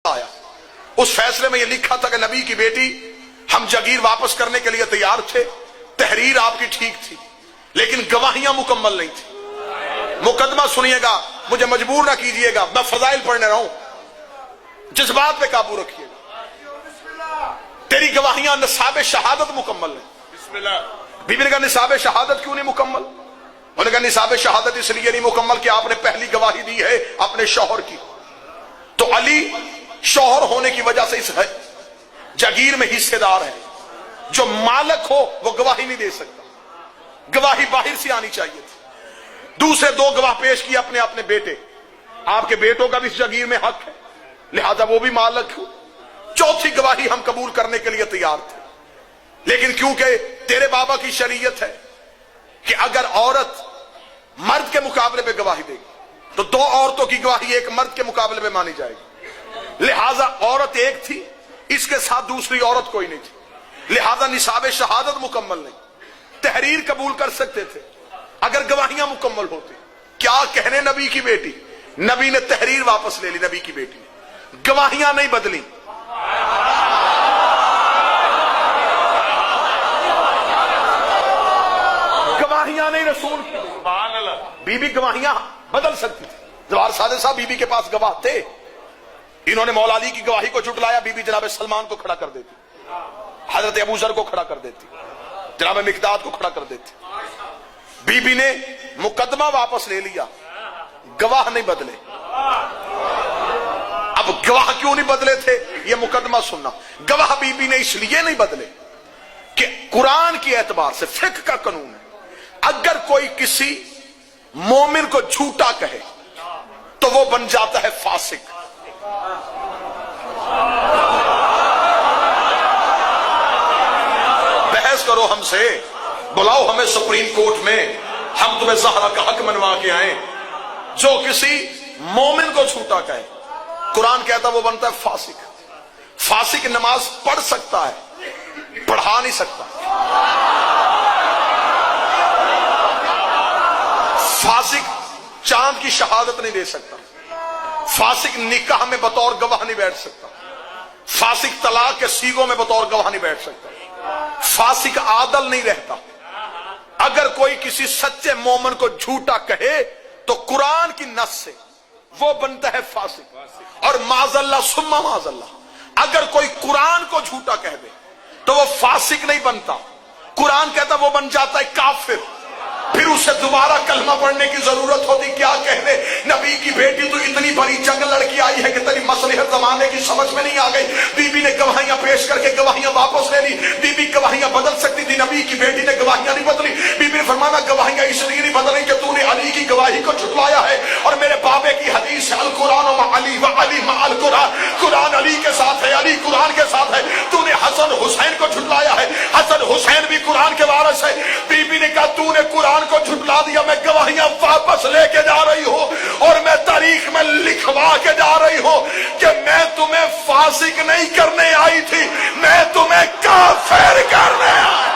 آیا اس فیصلے میں یہ لکھا تھا کہ نبی کی بیٹی ہم جگیر واپس کرنے کے لیے تیار تھے، تحریر آپ کی ٹھیک تھی لیکن گواہیاں مکمل نہیں تھی۔ مقدمہ سنیے گا، مجھے مجبور نہ کیجئے گا، میں فضائل پڑھنے رہا ہوں، جذبات پہ قابو رکھیے گا۔ تیری گواہیاں نصاب شہادت مکمل نہیں۔ بی بی نے کہا نصاب شہادت کیوں نہیں مکمل؟ انہوں نے کہا نصاب شہادت اس لیے نہیں مکمل کہ آپ نے پہلی گواہی دی ہے اپنے شوہر کی، تو علی شوہر ہونے کی وجہ سے اس جگیر میں حصے دار ہے، جو مالک ہو وہ گواہی نہیں دے سکتا، گواہی باہر سے آنی چاہیے تھی۔ دوسرے دو گواہ پیش کیے اپنے اپنے بیٹے، آپ کے بیٹوں کا بھی اس جگیر میں حق ہے لہذا وہ بھی مالک ہو۔ چوتھی گواہی ہم قبول کرنے کے لیے تیار تھے لیکن کیونکہ تیرے بابا کی شریعت ہے کہ اگر عورت مرد کے مقابلے پہ گواہی دے گی تو دو عورتوں کی گواہی ایک مرد کے مقابلے پہ مانی جائے گی، لہذا عورت ایک تھی، اس کے ساتھ دوسری عورت کوئی نہیں تھی، لہذا نصاب شہادت مکمل نہیں۔ تحریر قبول کر سکتے تھے اگر گواہیاں مکمل ہوتی۔ کیا کہنے نبی کی بیٹی، نبی نے تحریر واپس لے لی، نبی کی بیٹی نے گواہیاں نہیں بدلی۔ گواہیاں نہیں رسول کی، بی بی گواہیاں بدل سکتی تھی۔ جوار صادق صاحب بی بی کے پاس گواہ تھے، انہوں نے مولا علی کی گواہی کو جھٹلایا، بی بی جناب سلمان کو کھڑا کر دیتی، حضرت ابو ذر کو کھڑا کر دیتی، جناب مقداد کو کھڑا کر دیتی۔ بی بی نے مقدمہ واپس لے لیا، گواہ نہیں بدلے۔ اب گواہ کیوں نہیں بدلے تھے یہ مقدمہ سننا۔ گواہ بی بی نے اس لیے نہیں بدلے کہ قرآن کی اعتبار سے فقہ کا قانون ہے، اگر کوئی کسی مومن کو جھوٹا کہے تو وہ بن جاتا ہے فاسق۔ بحث کرو ہم سے، بلاؤ ہمیں سپریم کورٹ میں، ہم تمہیں زہرا کا حق منوا کے آئیں۔ جو کسی مومن کو جھوٹا کہے قرآن کہتا ہے وہ بنتا ہے فاسق۔ فاسق نماز پڑھ سکتا ہے، پڑھا نہیں سکتا۔ فاسق چاند کی شہادت نہیں دے سکتا، فاسق نکاح میں بطور گواہ نہیں بیٹھ سکتا، فاسق طلاق کے سیغوں میں بطور گواہ نہیں بیٹھ سکتا، فاسق عادل نہیں رہتا۔ اگر کوئی کسی سچے مومن کو جھوٹا کہے تو قرآن کی نص سے وہ بنتا ہے فاسق، اور معاذ اللہ ثم معاذ اللہ اگر کوئی قرآن کو جھوٹا کہہ دے تو وہ فاسق نہیں بنتا، قرآن کہتا وہ بن جاتا ہے کافر۔ پھر اسے دوبارہ کلمہ پڑھنے کی ضرورت ہوتی، کیا کہہ دے نبی کی بیٹی تو اتنی بڑی جنگ لڑکی آئی ہے کہ تیری مصلحت زمانے کی سمجھ میں نہیں آ گئی۔ بی بی نے گواہیاں پیش کر کے گواہیاں واپس لے لی، بی بی گواہیاں بدل سکتی تھی، نبی کی بیٹی نے گواہیاں نہیں بدلی۔ بی بی نے فرمایا گواہیاں اس لیے نہیں بدلیں کہ تو نے علی کی گواہی کو جھٹلایا ہے، اور میرے بابے کی حدیث ہے القرآن مع علی و علی مع القرآن، قرآن علی کے ساتھ ہے، علی قرآن کے ساتھ ہے۔ تو نے حسن حسین کو جھٹلایا ہے، حسن حسین بھی قرآن کے وارث ہے۔ بی بی نے کہا تو نے قرآن کو جھٹلا دیا، میں گواہیاں واپس لے کے جا رہی ہوں اور میں تاریخ میں لکھوا کے جا رہی ہوں کہ میں تمہیں فاسق نہیں کرنے آئی تھی، میں تمہیں کافر کرنے آئی۔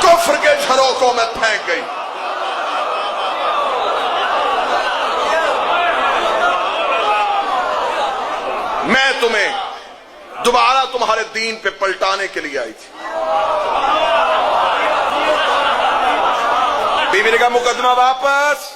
کفر کے جھروکوں میں پھینک گئی۔ میں تمہیں دوبارہ تمہارے دین پہ پلٹانے کے لیے آئی تھی۔ بی بی نے کہا مقدمہ واپس۔